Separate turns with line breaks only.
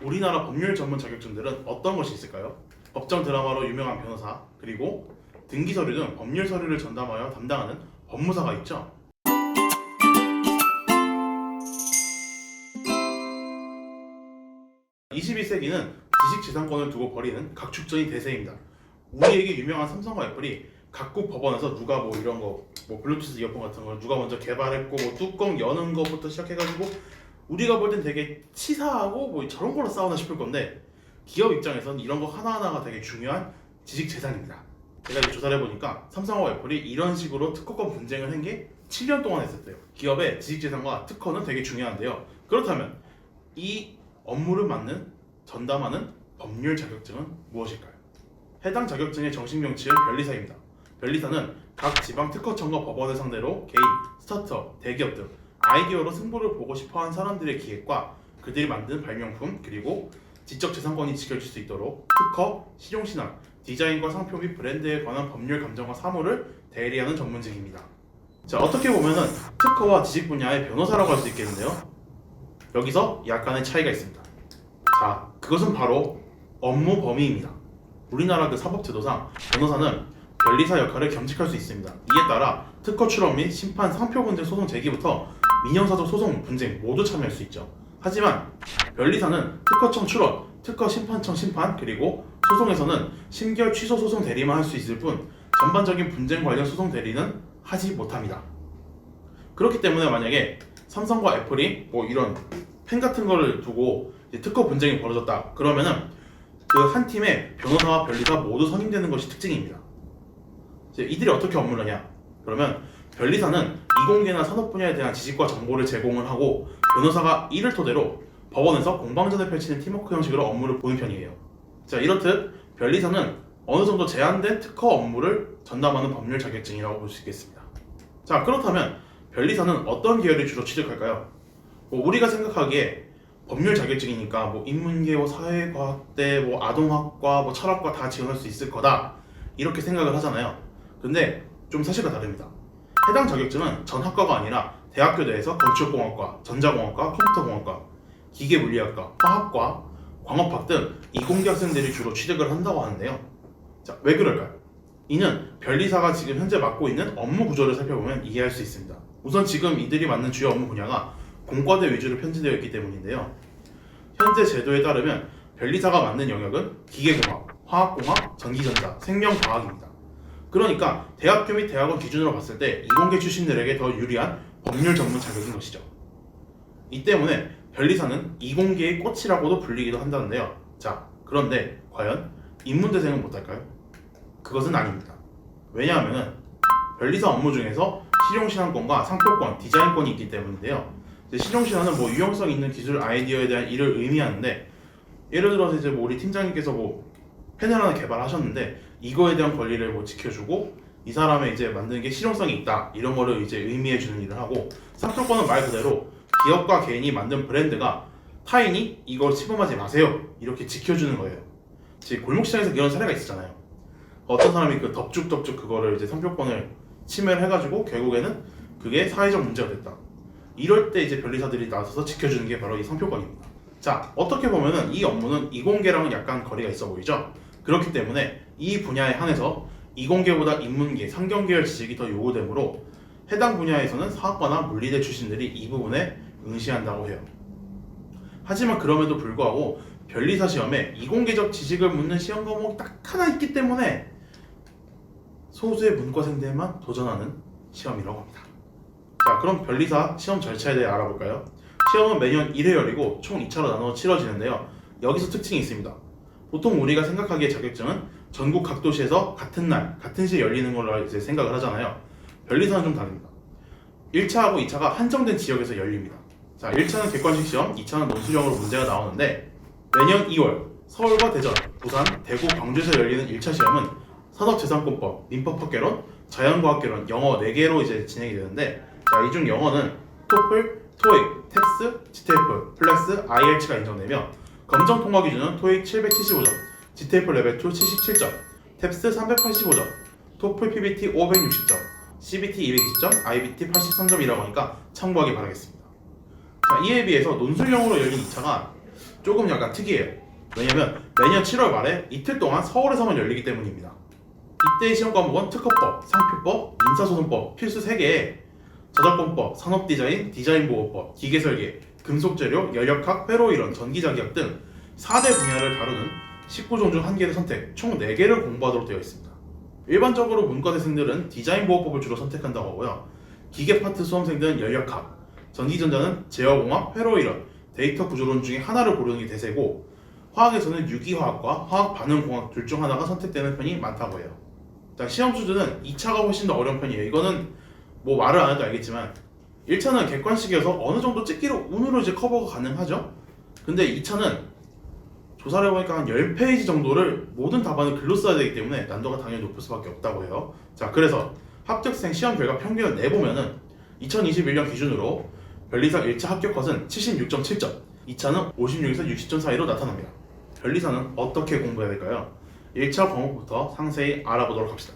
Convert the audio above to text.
우리나라 법률 전문 자격증들은 어떤 것이 있을까요? 법정 드라마로 유명한 변호사, 그리고 등기 서류 등 법률 서류를 전담하여 담당하는 법무사가 있죠. 21세기는 지식재산권을 두고 벌이는 각축전이 대세입니다. 우리에게 유명한 삼성과 애플이 각국 법원에서 누가 뭐 이런 거, 뭐 블루투스 이어폰 같은 걸 누가 먼저 개발했고, 뭐 뚜껑 여는 것부터 시작해가지고 우리가 볼 땐 되게 치사하고 뭐 저런 걸로 싸우나 싶을 건데, 기업 입장에서는 이런 거 하나하나가 되게 중요한 지식재산입니다. 제가 이제 조사를 해보니까 삼성과 애플이 이런 식으로 특허권 분쟁을 한 게 7년 동안 했었대요. 기업의 지식재산과 특허는 되게 중요한데요. 그렇다면 이 업무를 맡는, 전담하는 법률 자격증은 무엇일까요? 해당 자격증의 정식 명칭은 변리사입니다. 변리사는 각 지방 특허청과 법원을 상대로 개인, 스타트업, 대기업 등 아이디어로 승부를 보고 싶어한 사람들의 기획과 그들이 만든 발명품, 그리고 지적재산권이 지켜질 수 있도록 특허, 실용신안, 디자인과 상표 및 브랜드에 관한 법률 감정과 사무를 대리하는 전문직입니다. 자, 어떻게 보면은 특허와 지식 분야의 변호사라고 할 수 있겠는데요. 여기서 약간의 차이가 있습니다. 자, 그것은 바로 업무 범위입니다. 우리나라 그 사법제도상 변호사는 변리사 역할을 겸직할 수 있습니다. 이에 따라 특허 출원 및 심판, 상표 분쟁 소송 제기부터 민형사적 소송 분쟁 모두 참여할 수 있죠. 하지만 변리사는 특허청 출원, 특허 심판청 심판, 그리고 소송에서는 심결 취소 소송 대리만 할 수 있을 뿐 전반적인 분쟁 관련 소송 대리는 하지 못합니다. 그렇기 때문에 만약에 삼성과 애플이 뭐 이런 펜 같은 거를 두고 특허 분쟁이 벌어졌다 그러면은 그 한 팀의 변호사와 변리사 모두 선임되는 것이 특징입니다. 이제 이들이 어떻게 업무를 하냐? 그러면 변리사는 이공계나 산업 분야에 대한 지식과 정보를 제공을 하고, 변호사가 이를 토대로 법원에서 공방전을 펼치는 팀워크 형식으로 업무를 보는 편이에요. 자, 이렇듯 변리사는 어느 정도 제한된 특허 업무를 전담하는 법률 자격증이라고 볼 수 있겠습니다. 자, 그렇다면 변리사는 어떤 계열을 주로 취득할까요? 우리가 생각하기에 법률 자격증이니까 뭐 인문계, 뭐 사회과학대, 뭐 아동학과, 뭐 철학과 다 지원할 수 있을 거다 이렇게 생각을 하잖아요. 근데 좀 사실과 다릅니다. 해당 자격증은 전 학과가 아니라 대학교 내에서 건축공학과, 전자공학과, 컴퓨터공학과, 기계물리학과, 화학과, 광업학 등 이공계 학생들이 주로 취득을 한다고 하는데요. 자, 왜 그럴까요? 이는 변리사가 지금 현재 맡고 있는 업무 구조를 살펴보면 이해할 수 있습니다. 우선 지금 이들이 맡는 주요 업무 분야가 공과대 위주로 편집되어 있기 때문인데요. 현재 제도에 따르면 변리사가 맡는 영역은 기계공학, 화학공학, 전기전자, 생명과학입니다. 그러니까 대학교 및 대학원 기준으로 봤을 때 이공계 출신들에게 더 유리한 법률 전문 자격인 것이죠. 이 때문에 변리사는 이공계의 꽃이라고도 불리기도 한다는데요. 자, 그런데 과연 인문대생은 못할까요? 그것은 아닙니다. 왜냐하면 변리사 업무 중에서 실용신안권과 상표권, 디자인권이 있기 때문인데요. 실용신안은 뭐 유용성 있는 기술 아이디어에 대한 일을 의미하는데, 예를 들어서 이제 뭐 우리 팀장님께서 뭐 펜을 하나 개발하셨는데 이거에 대한 권리를 뭐 지켜주고 이 사람의 이제 만드는 게 실용성이 있다 이런 거를 이제 의미해주는 일을 하고, 상표권은 말 그대로 기업과 개인이 만든 브랜드가 타인이 이걸 침범하지 마세요 이렇게 지켜주는 거예요. 지금 골목시장에서 이런 사례가 있었잖아요. 어떤 사람이 그 덕죽덕죽 그거를 이제 상표권을 침해를 해가지고 결국에는 그게 사회적 문제가 됐다. 이럴 때 이제 변리사들이 나서서 지켜주는 게 바로 이 상표권입니다. 자, 어떻게 보면은 이 업무는 이공계랑은 약간 거리가 있어 보이죠? 그렇기 때문에 이 분야에 한해서 이공계보다 인문계, 상경계열 지식이 더 요구되므로 해당 분야에서는 사학과나 물리대 출신들이 이 부분에 응시한다고 해요. 하지만 그럼에도 불구하고 변리사 시험에 이공계적 지식을 묻는 시험 과목이 딱 하나 있기 때문에 소수의 문과생들만 도전하는 시험이라고 합니다. 자, 그럼 변리사 시험 절차에 대해 알아볼까요? 시험은 매년 1회 열리고 총 2차로 나눠 치러지는데요. 여기서 특징이 있습니다. 보통 우리가 생각하기에 자격증은 전국 각 도시에서 같은 날, 같은 시에 열리는 걸로 이제 생각을 하잖아요. 변리사는 좀 다릅니다. 1차하고 2차가 한정된 지역에서 열립니다. 자, 1차는 객관식 시험, 2차는 논술형으로 문제가 나오는데, 매년 2월 서울과 대전, 부산, 대구, 광주에서 열리는 1차 시험은 산업재산권법, 민법학개론, 자연과학개론, 영어 4개로 이제 진행이 되는데, 자, 이 중 영어는 토플, 토익, 탭스, GTF, 플렉스, IELTS가 인정되며, 검정 통과 기준은 토익 775점, GTF 레벨 2 77점, 탭스 385점, 토플 PBT 560점, CBT 220점, IBT 83점이라고 하니까 참고하기 바라겠습니다. 자, 이에 비해서 논술형으로 열린 2차가 조금 약간 특이해요. 왜냐면 매년 7월 말에 이틀 동안 서울에서만 열리기 때문입니다. 이때의 시험 과목은 특허법, 상표법, 인사소송법 필수 3개에 저작권법, 산업디자인, 디자인보호법, 기계설계, 금속재료, 연력학, 회로이론, 전기자기학 등 4대 분야를 다루는 19종 중 1개를 선택, 총 4개를 공부하도록 되어 있습니다. 일반적으로 문과대생들은 디자인보호법을 주로 선택한다고 하고요. 기계 파트 수험생들은 연력학, 전기전자는 제어공학, 회로이론, 데이터 구조론 중에 하나를 고르는 게 대세고, 화학에서는 유기화학과 화학반응공학 둘 중 하나가 선택되는 편이 많다고 해요. 자, 시험 수준은 2차가 훨씬 더 어려운 편이에요. 이거는 뭐 말을 안 해도 알겠지만 1차는 객관식이어서 어느 정도 찍기로 운으로 이제 커버가 가능하죠. 근데 2차는 조사를 해보니까 한 10페이지 정도를 모든 답안을 글로 써야 되기 때문에 난도가 당연히 높을 수밖에 없다고 해요. 자, 그래서 합격생 시험 결과 평균을 내보면은 2021년 기준으로 변리사 1차 합격 컷은 76.7점, 2차는 56에서 60점 사이로 나타납니다. 변리사는 어떻게 공부해야 될까요? 1차 과목부터 상세히 알아보도록 합시다.